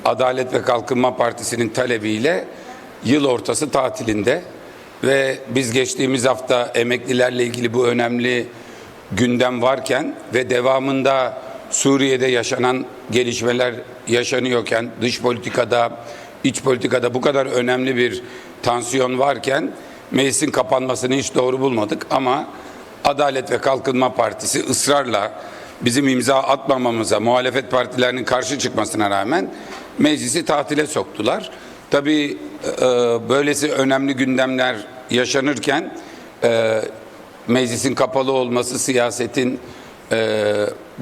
Adalet ve Kalkınma Partisi'nin talebiyle yıl ortası tatilinde ve biz geçtiğimiz hafta emeklilerle ilgili bu önemli gündem varken ve devamında Suriye'de yaşanan gelişmeler yaşanıyorken, dış politikada, iç politikada bu kadar önemli bir tansiyon varken meclisin kapanmasını hiç doğru bulmadık ama Adalet ve Kalkınma Partisi ısrarla bizim imza atmamamıza, muhalefet partilerinin karşı çıkmasına rağmen meclisi tatile soktular. Tabii böylesi önemli gündemler yaşanırken meclisin kapalı olması, siyasetin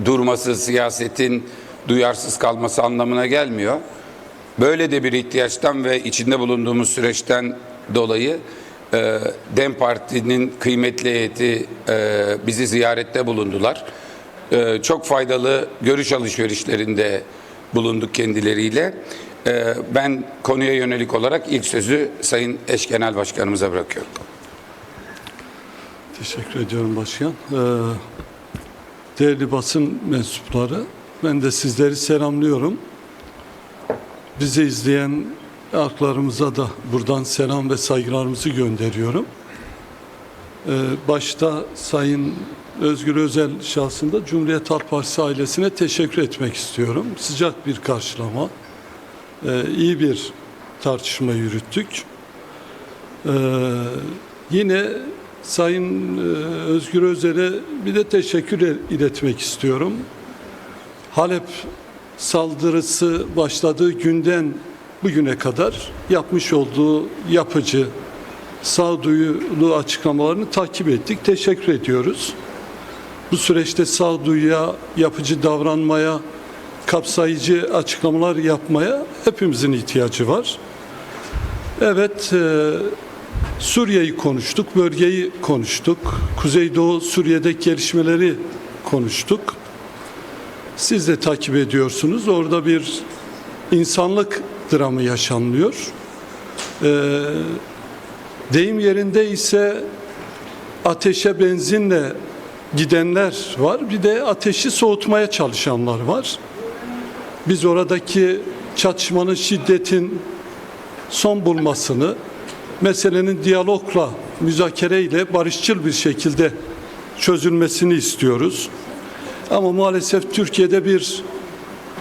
durması, siyasetin duyarsız kalması anlamına gelmiyor. Böyle de bir ihtiyaçtan ve içinde bulunduğumuz süreçten dolayı DEM Parti'nin kıymetli heyeti bizi ziyarette bulundular. Çok faydalı görüş alışverişlerinde bulunduk kendileriyle. Ben konuya yönelik olarak ilk sözü Sayın Eş Genel Başkanımıza bırakıyorum. Teşekkür ediyorum Başkan. Değerli basın mensupları, ben de sizleri selamlıyorum. Bizi izleyen halklarımıza da buradan selam ve saygılarımızı gönderiyorum. Başta Sayın Özgür Özel şahsında Cumhuriyet Halk Partisi ailesine teşekkür etmek istiyorum. Sıcak bir karşılama, iyi bir tartışma yürüttük. Yine Sayın Özgür Özel'e bir de teşekkür iletmek istiyorum. Halep saldırısı başladığı günden bugüne kadar yapmış olduğu yapıcı, sağduyulu açıklamalarını takip ettik. Teşekkür ediyoruz. Bu süreçte sağduyuya, yapıcı davranmaya, kapsayıcı açıklamalar yapmaya hepimizin ihtiyacı var. Evet, Suriye'yi konuştuk, bölgeyi konuştuk, Kuzeydoğu Suriye'deki gelişmeleri konuştuk. Siz de takip ediyorsunuz. Orada bir insanlık dramı yaşanıyor. Deyim yerinde ise ateşe benzinle gidenler var. Bir de ateşi soğutmaya çalışanlar var. Biz oradaki çatışmanın, şiddetin son bulmasını, meselenin diyalogla, müzakereyle barışçıl bir şekilde çözülmesini istiyoruz. Ama maalesef Türkiye'de bir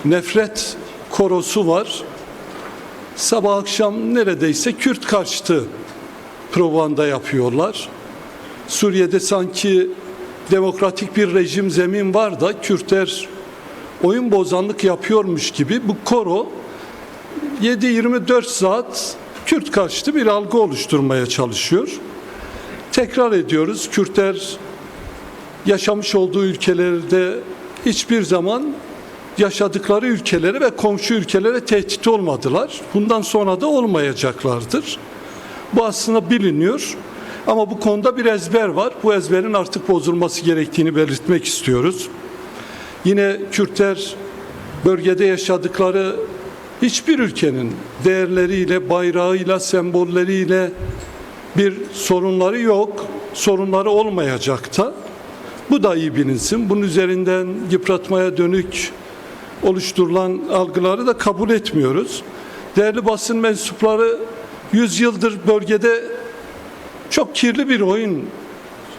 nefret korosu var. Sabah akşam neredeyse Kürt karşıtı propaganda yapıyorlar. Suriye'de sanki demokratik bir rejim zemin var da Kürtler oyun bozanlık yapıyormuş gibi bu koro 7-24 saat Kürt karşıtı bir algı oluşturmaya çalışıyor. Tekrar ediyoruz, Kürtler yaşamış olduğu ülkelerde hiçbir zaman yaşadıkları ülkelere ve komşu ülkelere tehdit olmadılar. Bundan sonra da olmayacaklardır. Bu aslında biliniyor. Ama bu konuda bir ezber var. Bu ezberin artık bozulması gerektiğini belirtmek istiyoruz. Yine Kürtler bölgede yaşadıkları hiçbir ülkenin değerleriyle, bayrağıyla, sembolleriyle bir sorunları yok. Sorunları olmayacak da. Bu da iyi bilinsin. Bunun üzerinden yıpratmaya dönük oluşturulan algıları da kabul etmiyoruz. Değerli basın mensupları, 100 yıldır bölgede çok kirli bir oyun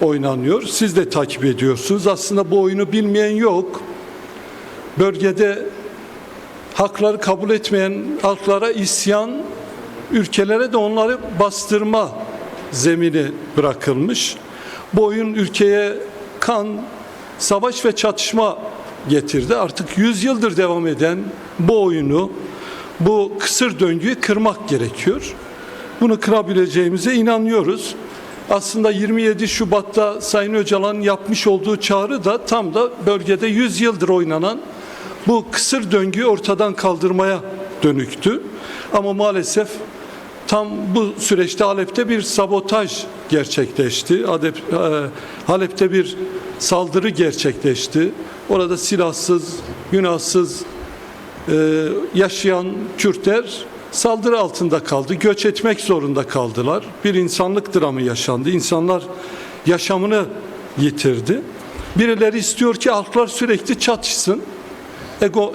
oynanıyor. Siz de takip ediyorsunuz. Aslında bu oyunu bilmeyen yok. Bölgede hakları kabul etmeyen halklara isyan, ülkelere de onları bastırma zemini bırakılmış. Bu oyun ülkeye kan, savaş ve çatışma getirdi. Artık 100 yıldır devam eden bu oyunu, bu kısır döngüyü kırmak gerekiyor. Bunu kırabileceğimize inanıyoruz. Aslında 27 Şubat'ta Sayın Öcalan'ın yapmış olduğu çağrı da tam da bölgede 100 yıldır oynanan bu kısır döngüyü ortadan kaldırmaya dönüktü. Ama maalesef tam bu süreçte Halep'te bir sabotaj gerçekleşti. Halep'te bir saldırı gerçekleşti. Orada silahsız, günahsız yaşayan Kürtler saldırı altında kaldı. Göç etmek zorunda kaldılar. Bir insanlık dramı yaşandı. İnsanlar yaşamını yitirdi. Birileri istiyor ki halklar sürekli çatışsın.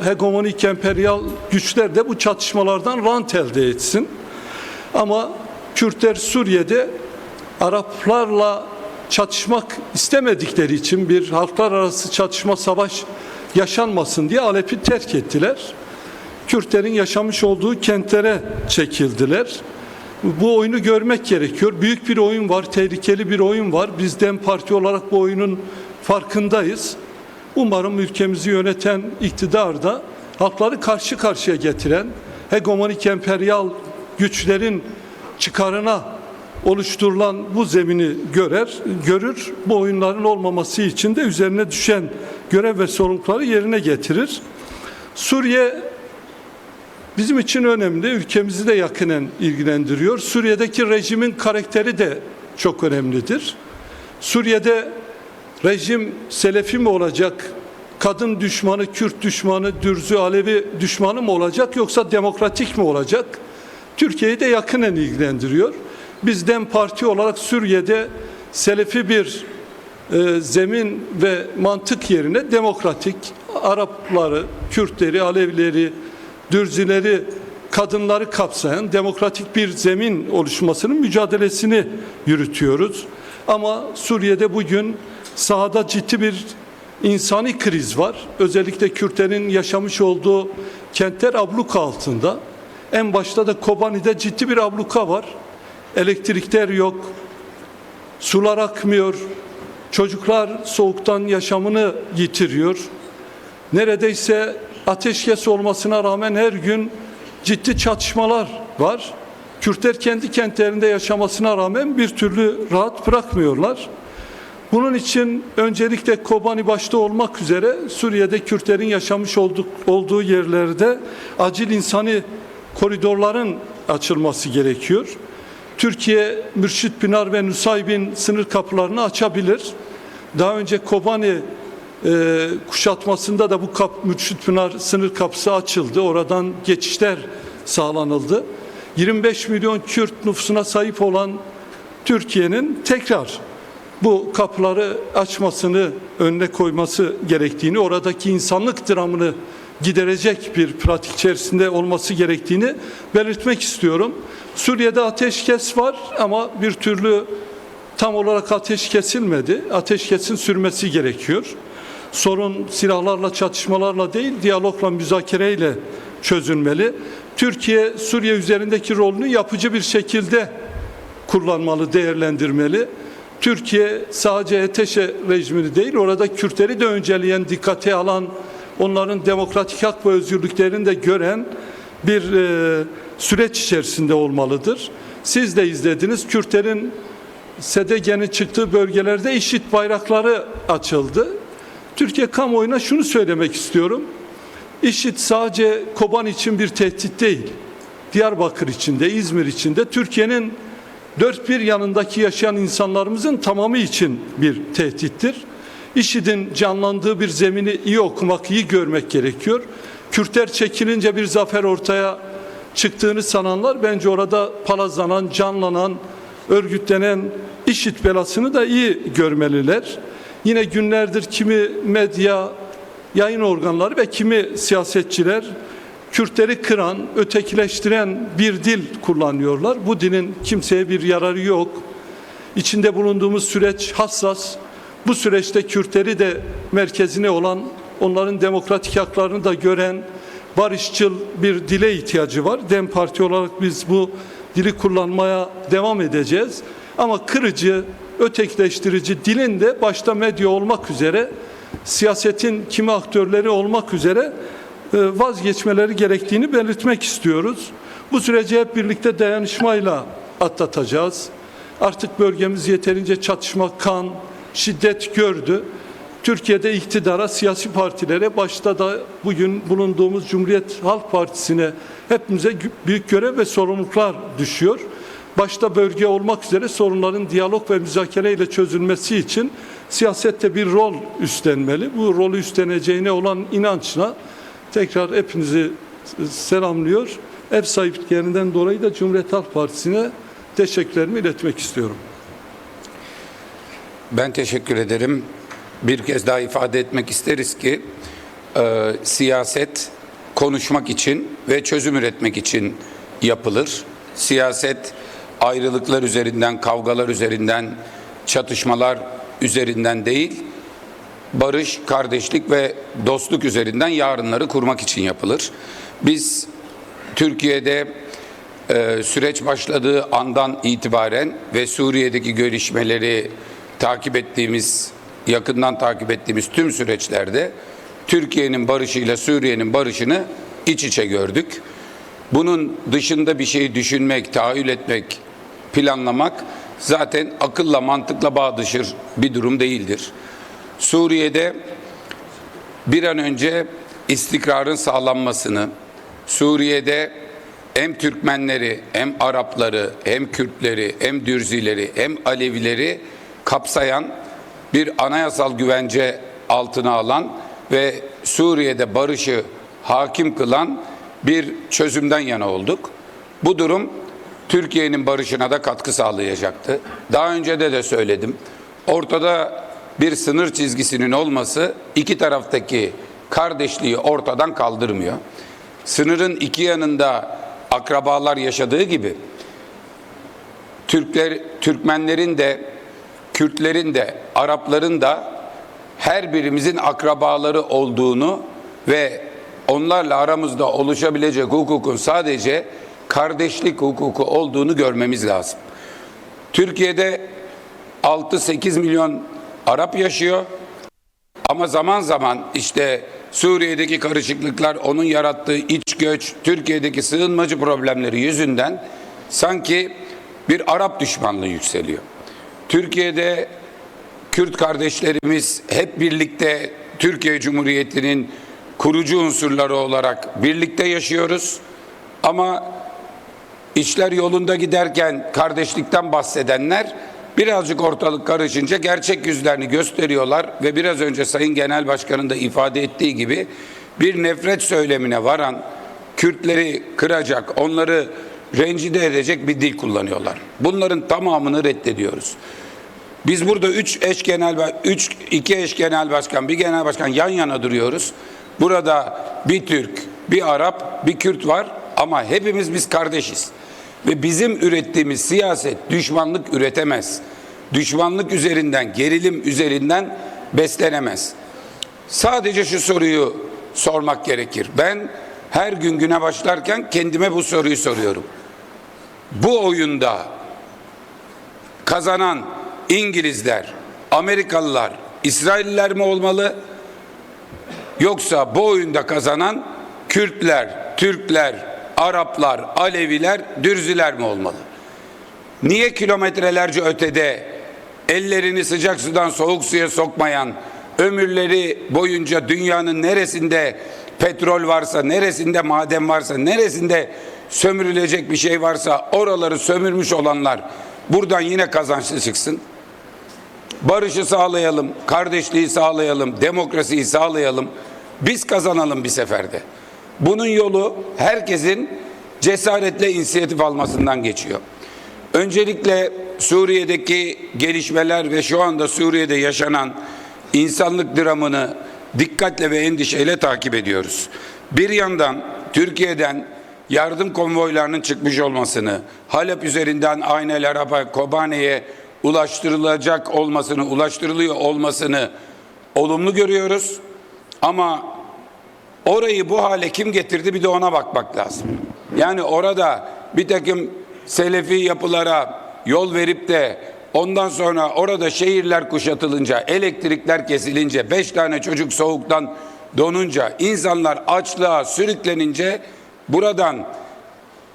hegemonik emperyal güçler de bu çatışmalardan rant elde etsin. Ama Kürtler Suriye'de Araplarla çatışmak istemedikleri için, bir halklar arası çatışma, savaş yaşanmasın diye Alep'i terk ettiler. Kürtlerin yaşamış olduğu kentlere çekildiler. Bu oyunu görmek gerekiyor. Büyük bir oyun var, tehlikeli bir oyun var. Biz DEM Parti olarak bu oyunun farkındayız. Umarım ülkemizi yöneten iktidar da halkları karşı karşıya getiren, hegemonik emperyal güçlerin çıkarına oluşturulan bu zemini görür. Bu oyunların olmaması için de üzerine düşen görev ve sorumlulukları yerine getirir. Suriye bizim için önemli, ülkemizi de yakinen ilgilendiriyor. Suriye'deki rejimin karakteri de çok önemlidir. Suriye'de rejim Selefi mi olacak, kadın düşmanı, Kürt düşmanı, Dürzü, Alevi düşmanı mı olacak, yoksa demokratik mi olacak? Türkiye'yi de yakinen ilgilendiriyor. Biz DEM Parti olarak Suriye'de Selefi bir zemin ve mantık yerine demokratik, Arapları, Kürtleri, Alevileri, Dürzileri, kadınları kapsayan demokratik bir zemin oluşmasının mücadelesini yürütüyoruz. Ama Suriye'de bugün sahada ciddi bir insani kriz var. Özellikle Kürtlerin yaşamış olduğu kentler abluka altında. En başta da Kobani'de ciddi bir abluka var. Elektrikler yok, sular akmıyor, çocuklar soğuktan yaşamını yitiriyor. Neredeyse ateşkes olmasına rağmen her gün ciddi çatışmalar var. Kürtler kendi kentlerinde yaşamasına rağmen bir türlü rahat bırakmıyorlar. Bunun için öncelikle Kobani başta olmak üzere Suriye'de Kürtlerin yaşamış olduğu yerlerde acil insani koridorların açılması gerekiyor. Türkiye, Mürşit Pınar ve Nusaybin sınır kapılarını açabilir. Daha önce Kobani kuşatmasında da bu Mürşit Pınar sınır kapısı açıldı. Oradan geçişler sağlanıldı. 25 milyon Kürt nüfusuna sahip olan Türkiye'nin tekrar bu kapıları açmasını önüne koyması gerektiğini, oradaki insanlık dramını giderecek bir pratik içerisinde olması gerektiğini belirtmek istiyorum. Suriye'de ateşkes var ama bir türlü tam olarak ateş kesilmedi. Ateşkesin sürmesi gerekiyor. Sorun silahlarla, çatışmalarla değil, diyalogla, müzakereyle çözülmeli. Türkiye, Suriye üzerindeki rolünü yapıcı bir şekilde kullanmalı, değerlendirmeli. Türkiye sadece HTŞ rejimini değil, orada Kürtleri de önceleyen, dikkate alan, onların demokratik hak ve özgürlüklerini de gören bir süreç içerisinde olmalıdır. Siz de izlediniz, Kürtlerin SDG'nin çıktığı bölgelerde IŞİD bayrakları açıldı. Türkiye kamuoyuna şunu söylemek istiyorum. IŞİD sadece Kobani için bir tehdit değil. Diyarbakır için de, İzmir için de, Türkiye'nin dört bir yanındaki yaşayan insanlarımızın tamamı için bir tehdittir. IŞİD'in canlandığı bir zemini iyi okumak, iyi görmek gerekiyor. Kürtler çekilince bir zafer ortaya çıktığını sananlar bence orada palazlanan, canlanan, örgütlenen IŞİD belasını da iyi görmeliler. Yine günlerdir kimi medya, yayın organları ve kimi siyasetçiler Kürtleri kıran, ötekileştiren bir dil kullanıyorlar. Bu dilin kimseye bir yararı yok. İçinde bulunduğumuz süreç hassas. Bu süreçte Kürtleri de merkezine olan, onların demokratik haklarını da gören barışçıl bir dile ihtiyacı var. DEM Parti olarak biz bu dili kullanmaya devam edeceğiz. Ama kırıcı, ötekileştirici dilin de başta medya olmak üzere, siyasetin kimi aktörleri olmak üzere vazgeçmeleri gerektiğini belirtmek istiyoruz. Bu süreci hep birlikte dayanışmayla atlatacağız. Artık bölgemiz yeterince çatışma, kan, şiddet gördü. Türkiye'de iktidara, siyasi partilere, başta da bugün bulunduğumuz Cumhuriyet Halk Partisi'ne hepimize büyük görev ve sorumluluklar düşüyor. Başta bölge olmak üzere sorunların diyalog ve müzakereyle çözülmesi için siyasette bir rol üstlenmeli. Bu rolü üstleneceğine olan inançla tekrar hepinizi selamlıyor. Ev sahipliklerinden dolayı da Cumhuriyet Halk Partisi'ne teşekkürlerimi iletmek istiyorum. Ben teşekkür ederim. Bir kez daha ifade etmek isteriz ki siyaset konuşmak için ve çözüm üretmek için yapılır. Siyaset ayrılıklar üzerinden, kavgalar üzerinden, çatışmalar üzerinden değil, barış, kardeşlik ve dostluk üzerinden yarınları kurmak için yapılır. Biz Türkiye'de süreç başladığı andan itibaren ve Suriye'deki gelişmeleri yakından takip ettiğimiz tüm süreçlerde Türkiye'nin barışıyla Suriye'nin barışını iç içe gördük. Bunun dışında bir şeyi düşünmek, tahayyül etmek, planlamak zaten akılla, mantıkla bağ dışı bir durum değildir. Suriye'de bir an önce istikrarın sağlanmasını, Suriye'de hem Türkmenleri, hem Arapları, hem Kürtleri, hem Dürzileri, hem Alevileri kapsayan bir anayasal güvence altına alan ve Suriye'de barışı hakim kılan bir çözümden yana olduk. Bu durum Türkiye'nin barışına da katkı sağlayacaktı. Daha önce de söyledim. Ortada bir sınır çizgisinin olması iki taraftaki kardeşliği ortadan kaldırmıyor. Sınırın iki yanında akrabalar yaşadığı gibi Türkmenlerin de, Kürtlerin de, Arapların da her birimizin akrabaları olduğunu ve onlarla aramızda oluşabilecek hukukun sadece kardeşlik hukuku olduğunu görmemiz lazım. Türkiye'de 6-8 milyon Arap yaşıyor ama zaman zaman işte Suriye'deki karışıklıklar, onun yarattığı iç göç, Türkiye'deki sığınmacı problemleri yüzünden sanki bir Arap düşmanlığı yükseliyor. Türkiye'de Kürt kardeşlerimiz hep birlikte Türkiye Cumhuriyeti'nin kurucu unsurları olarak birlikte yaşıyoruz. Ama işler yolunda giderken kardeşlikten bahsedenler birazcık ortalık karışınca gerçek yüzlerini gösteriyorlar ve biraz önce Sayın Genel Başkan'ın da ifade ettiği gibi bir nefret söylemine varan, Kürtleri kıracak, onları rencide edecek bir dil kullanıyorlar. Bunların tamamını reddediyoruz. Biz burada iki eş genel başkan, bir genel başkan yan yana duruyoruz. Burada bir Türk, bir Arap, bir Kürt var ama hepimiz biz kardeşiz. Ve bizim ürettiğimiz siyaset düşmanlık üretemez. Düşmanlık üzerinden, gerilim üzerinden beslenemez. Sadece şu soruyu sormak gerekir. Ben her gün güne başlarken kendime bu soruyu soruyorum. Bu oyunda kazanan İngilizler, Amerikalılar, İsrailliler mi olmalı? Yoksa bu oyunda kazanan Kürtler, Türkler, Araplar, Aleviler, Dürziler mi olmalı? Niye kilometrelerce ötede ellerini sıcak sudan soğuk suya sokmayan, ömürleri boyunca dünyanın neresinde petrol varsa, neresinde maden varsa, neresinde sömürülecek bir şey varsa oraları sömürmüş olanlar buradan yine kazançlı çıksın? Barışı sağlayalım, kardeşliği sağlayalım, demokrasiyi sağlayalım. Biz kazanalım bir seferde. Bunun yolu herkesin cesaretle inisiyatif almasından geçiyor. Öncelikle Suriye'deki gelişmeler ve şu anda Suriye'de yaşanan insanlık dramını dikkatle ve endişeyle takip ediyoruz. Bir yandan Türkiye'den yardım konvoylarının çıkmış olmasını, Halep üzerinden Ayn el Arab'a, Kobane'ye ulaştırılıyor olmasını olumlu görüyoruz. Ama orayı bu hale kim getirdi, bir de ona bakmak lazım. Yani orada bir takım Selefi yapılara yol verip de ondan sonra orada şehirler kuşatılınca, elektrikler kesilince, 5 tane çocuk soğuktan donunca, insanlar açlığa sürüklenince buradan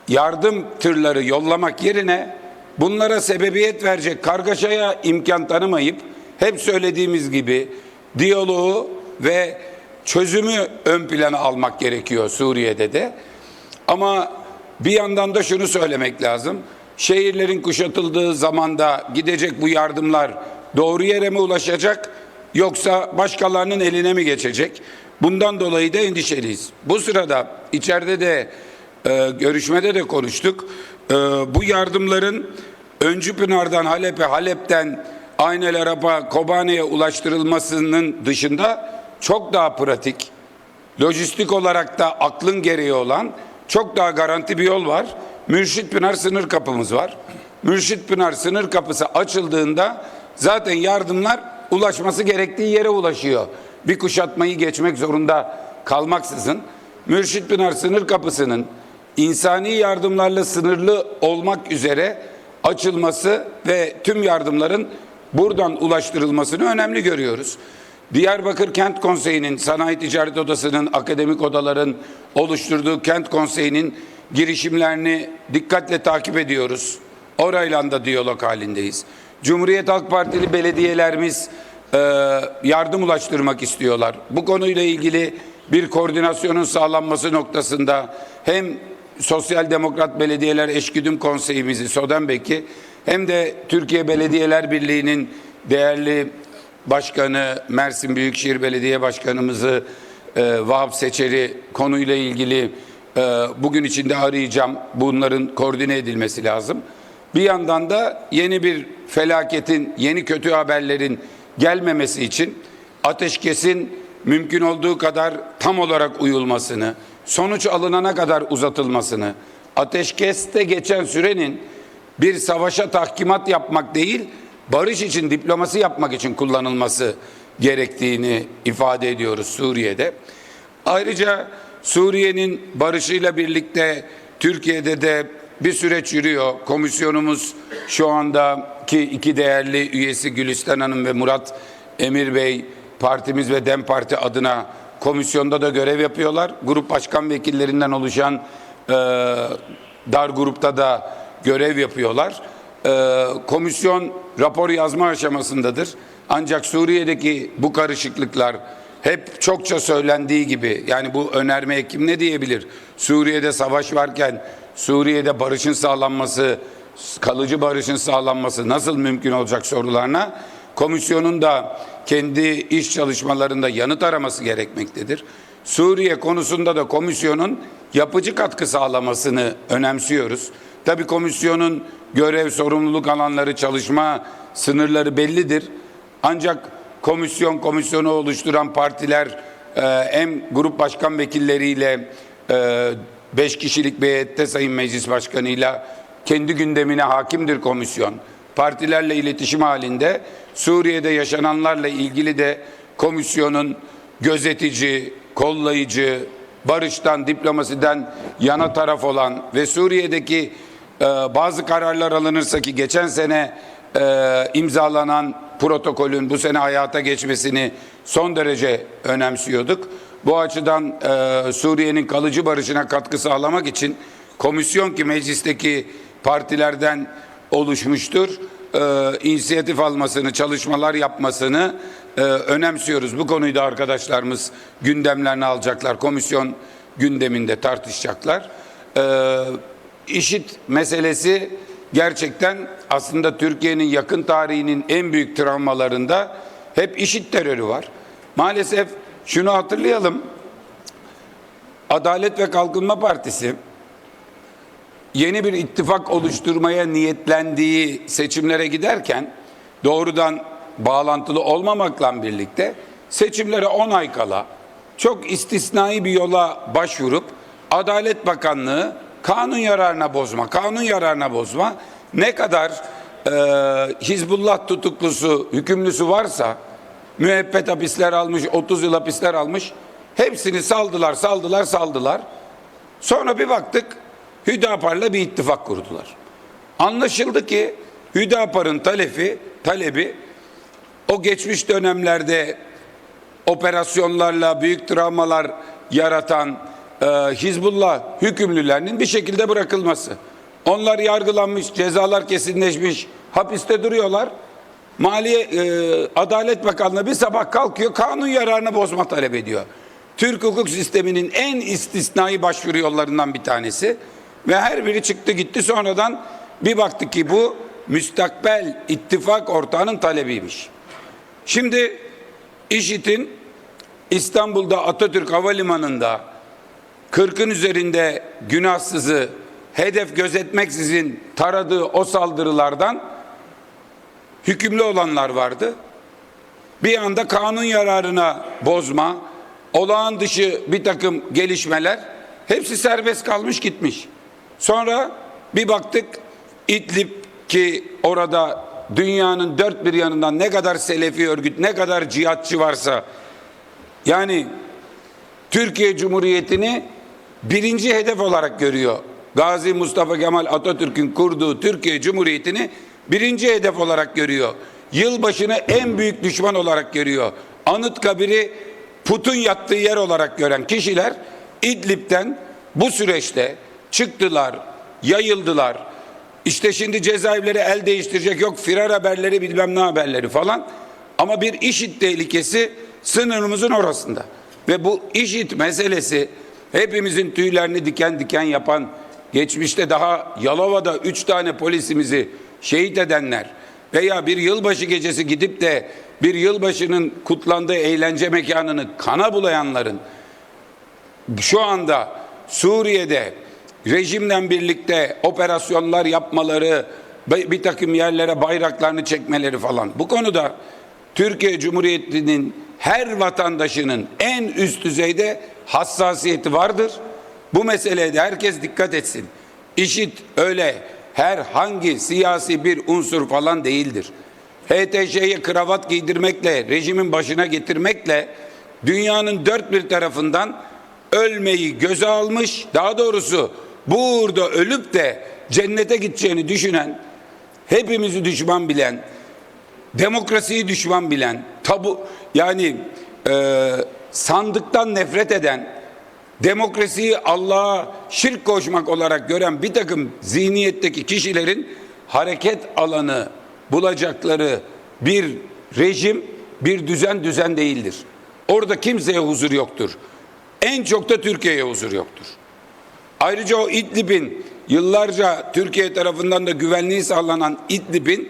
yardım tırları yollamak yerine bunlara sebebiyet verecek kargaşaya imkan tanımayıp hep söylediğimiz gibi diyaloğu ve çözümü ön plana almak gerekiyor Suriye'de de. Ama bir yandan da şunu söylemek lazım. Şehirlerin kuşatıldığı zamanda gidecek bu yardımlar doğru yere mi ulaşacak yoksa başkalarının eline mi geçecek? Bundan dolayı da endişeliyiz. Bu sırada içeride de görüşmede de konuştuk. Bu yardımların Öncü Pınar'dan Halep'e, Halep'ten Ayn el Arab'a, Kobane'ye ulaştırılmasının dışında çok daha pratik, lojistik olarak da aklın gereği olan çok daha garanti bir yol var. Mürşitpınar sınır kapımız var. Mürşitpınar sınır kapısı açıldığında zaten yardımlar ulaşması gerektiği yere ulaşıyor. Bir kuşatmayı geçmek zorunda kalmaksızın. Mürşitpınar sınır kapısının insani yardımlarla sınırlı olmak üzere açılması ve tüm yardımların buradan ulaştırılmasını önemli görüyoruz. Diyarbakır Kent Konseyi'nin, Sanayi Ticaret Odası'nın, akademik odaların oluşturduğu Kent Konseyi'nin girişimlerini dikkatle takip ediyoruz. Orayla da diyalog halindeyiz. Cumhuriyet Halk Partili belediyelerimiz yardım ulaştırmak istiyorlar. Bu konuyla ilgili bir koordinasyonun sağlanması noktasında hem Sosyal Demokrat Belediyeler Eşgüdüm Konseyimizi, SODEMBEK'i, hem de Türkiye Belediyeler Birliği'nin değerli başkanı, Mersin Büyükşehir Belediye Başkanımızı Vahap Seçer'i konuyla ilgili bugün içinde arayacağım. Bunların koordine edilmesi lazım. Bir yandan da yeni bir felaketin, yeni kötü haberlerin gelmemesi için ateşkesin mümkün olduğu kadar tam olarak uyulmasını, sonuç alınana kadar uzatılmasını, ateşkeste geçen sürenin bir savaşa tahkimat yapmak değil, barış için, diplomasi yapmak için kullanılması gerektiğini ifade ediyoruz Suriye'de. Ayrıca Suriye'nin barışıyla birlikte Türkiye'de de bir süreç yürüyor. Komisyonumuz şu andaki iki değerli üyesi Gülistan Hanım ve Murat Emir Bey, partimiz ve DEM Parti adına komisyonda da görev yapıyorlar. Grup başkan vekillerinden oluşan dar grupta da görev yapıyorlar. Komisyon rapor yazma aşamasındadır. Ancak Suriye'deki bu karışıklıklar hep çokça söylendiği gibi, yani bu önermeye kim ne diyebilir? Suriye'de savaş varken Suriye'de barışın sağlanması, kalıcı barışın sağlanması nasıl mümkün olacak sorularına komisyonun da kendi iş çalışmalarında yanıt araması gerekmektedir. Suriye konusunda da komisyonun yapıcı katkı sağlamasını önemsiyoruz. Tabii komisyonun görev, sorumluluk alanları, çalışma sınırları bellidir. Ancak komisyonu oluşturan partiler hem grup başkan vekilleriyle 5 kişilik bir heyette Sayın Meclis Başkanı'yla kendi gündemine hakimdir komisyon. Partilerle iletişim halinde Suriye'de yaşananlarla ilgili de komisyonun gözetici, kollayıcı, barıştan, diplomasiden yana taraf olan ve Suriye'deki bazı kararlar alınırsa ki geçen sene imzalanan protokolün bu sene hayata geçmesini son derece önemsiyorduk. Bu açıdan Suriye'nin kalıcı barışına katkı sağlamak için komisyon ki meclisteki partilerden oluşmuştur, inisiyatif almasını, çalışmalar yapmasını önemsiyoruz. Bu konuyu da arkadaşlarımız gündemlerine alacaklar. Komisyon gündeminde tartışacaklar. İŞİD meselesi gerçekten aslında Türkiye'nin yakın tarihinin en büyük travmalarında hep IŞİD terörü var. Maalesef şunu hatırlayalım. Adalet ve Kalkınma Partisi yeni bir ittifak oluşturmaya niyetlendiği seçimlere giderken doğrudan bağlantılı olmamakla birlikte seçimlere 10 ay kala çok istisnai bir yola başvurup Adalet Bakanlığı kanun yararına bozma ne kadar Hizbullah tutuklusu, hükümlüsü varsa müebbet hapisler almış, 30 yıl hapisler almış, hepsini saldılar. Sonra bir baktık Hüdapar'la bir ittifak kurdular. Anlaşıldı ki Hüdapar'ın talebi o geçmiş dönemlerde operasyonlarla büyük travmalar yaratan Hizbullah hükümlülerinin bir şekilde bırakılması. Onlar yargılanmış, cezalar kesinleşmiş, hapiste duruyorlar. Adalet Bakanlığı bir sabah kalkıyor, kanun yararına bozma talep ediyor. Türk hukuk sisteminin en istisnai başvuru yollarından bir tanesi. Ve her biri çıktı gitti, sonradan bir baktık ki bu müstakbel ittifak ortağının talebiymiş. Şimdi IŞİD'in İstanbul'da Atatürk Havalimanı'nda 40'ın üzerinde günahsızı hedef gözetmeksizin taradığı o saldırılardan hükümlü olanlar vardı. Bir anda kanun yararına bozma, olağan dışı bir takım gelişmeler, hepsi serbest kalmış gitmiş. Sonra bir baktık İdlib, ki orada dünyanın dört bir yanından ne kadar Selefi örgüt, ne kadar cihatçı varsa, yani Türkiye Cumhuriyeti'ni birinci hedef olarak görüyor. Gazi Mustafa Kemal Atatürk'ün kurduğu Türkiye Cumhuriyeti'ni birinci hedef olarak görüyor. Yılbaşını en büyük düşman olarak görüyor. Anıtkabir'i putun yattığı yer olarak gören kişiler İdlib'den bu süreçte çıktılar, yayıldılar. İşte şimdi cezaevleri el değiştirecek, yok firar haberleri, bilmem ne haberleri falan. Ama bir IŞİD tehlikesi sınırımızın orasında. Ve bu IŞİD meselesi hepimizin tüylerini diken diken yapan, geçmişte daha Yalova'da 3 tane polisimizi şehit edenler veya bir yılbaşı gecesi gidip de bir yılbaşının kutlandığı eğlence mekanını kana bulayanların şu anda Suriye'de rejimle birlikte operasyonlar yapmaları, bir takım yerlere bayraklarını çekmeleri falan, bu konuda Türkiye Cumhuriyeti'nin her vatandaşının en üst düzeyde hassasiyeti vardır. Bu meseleye de herkes dikkat etsin. IŞİD öyle herhangi siyasi bir unsur falan değildir. HTŞ'ye kravat giydirmekle, rejimin başına getirmekle dünyanın dört bir tarafından ölmeyi göze almış, daha doğrusu burada ölüp de cennete gideceğini düşünen, hepimizi düşman bilen, demokrasiyi düşman bilen, sandıktan nefret eden, demokrasiyi Allah'a şirk koşmak olarak gören bir takım zihniyetteki kişilerin hareket alanı bulacakları bir rejim, bir düzen değildir. Orada kimseye huzur yoktur. En çok da Türkiye'ye huzur yoktur. Ayrıca o İdlib'in yıllarca Türkiye tarafından da güvenliği sağlanan İdlib'in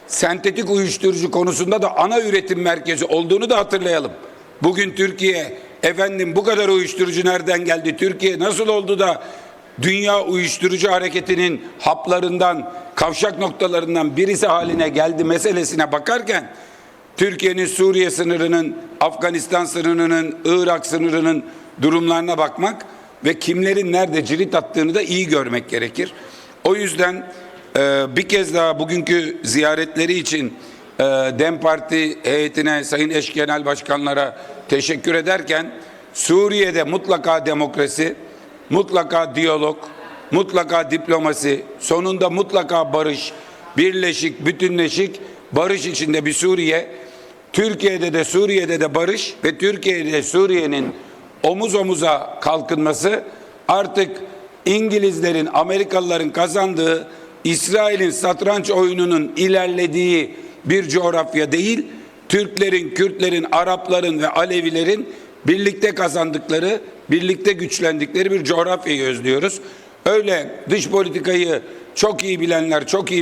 sentetik uyuşturucu konusunda da ana üretim merkezi olduğunu da hatırlayalım. Bugün Türkiye, efendim bu kadar uyuşturucu nereden geldi? Türkiye nasıl oldu da dünya uyuşturucu hareketinin haplarından, kavşak noktalarından birisi haline geldi meselesine bakarken, Türkiye'nin Suriye sınırının, Afganistan sınırının, Irak sınırının durumlarına bakmak ve kimlerin nerede cirit attığını da iyi görmek gerekir. O yüzden bir kez daha bugünkü ziyaretleri için DEM Parti heyetine, Sayın Eş Genel Başkanlara teşekkür ederken, Suriye'de mutlaka demokrasi, mutlaka diyalog, mutlaka diplomasi, sonunda mutlaka barış, birleşik, bütünleşik, barış içinde bir Suriye, Türkiye'de de Suriye'de de barış ve Türkiye'de Suriye'nin omuz omuza kalkınması artık İngilizlerin, Amerikalıların kazandığı, İsrail'in satranç oyununun ilerlediği bir coğrafya değil, Türklerin, Kürtlerin, Arapların ve Alevilerin birlikte kazandıkları, birlikte güçlendikleri bir coğrafyayı özlüyoruz. Öyle dış politikayı çok iyi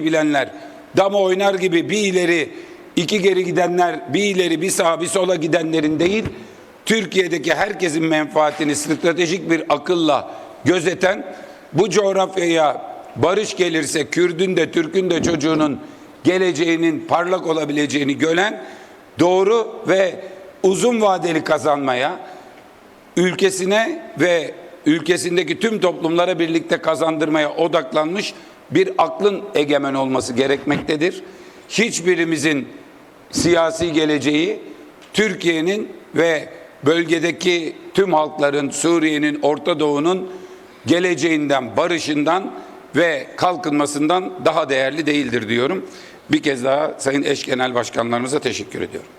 bilenler, dama oynar gibi bir ileri, iki geri gidenler, bir ileri, bir sağa, bir sola gidenlerin değil, Türkiye'deki herkesin menfaatini stratejik bir akılla gözeten, bu coğrafyaya barış gelirse Kürdün de Türk'ün de çocuğunun geleceğinin parlak olabileceğini gören, doğru ve uzun vadeli kazanmaya, ülkesine ve ülkesindeki tüm toplumlara birlikte kazandırmaya odaklanmış bir aklın egemen olması gerekmektedir. Hiçbirimizin siyasi geleceği Türkiye'nin ve bölgedeki tüm halkların, Suriye'nin, Orta Doğu'nun geleceğinden, barışından ve kalkınmasından daha değerli değildir diyorum. Bir kez daha Sayın Eş Genel Başkanlarımıza teşekkür ediyorum.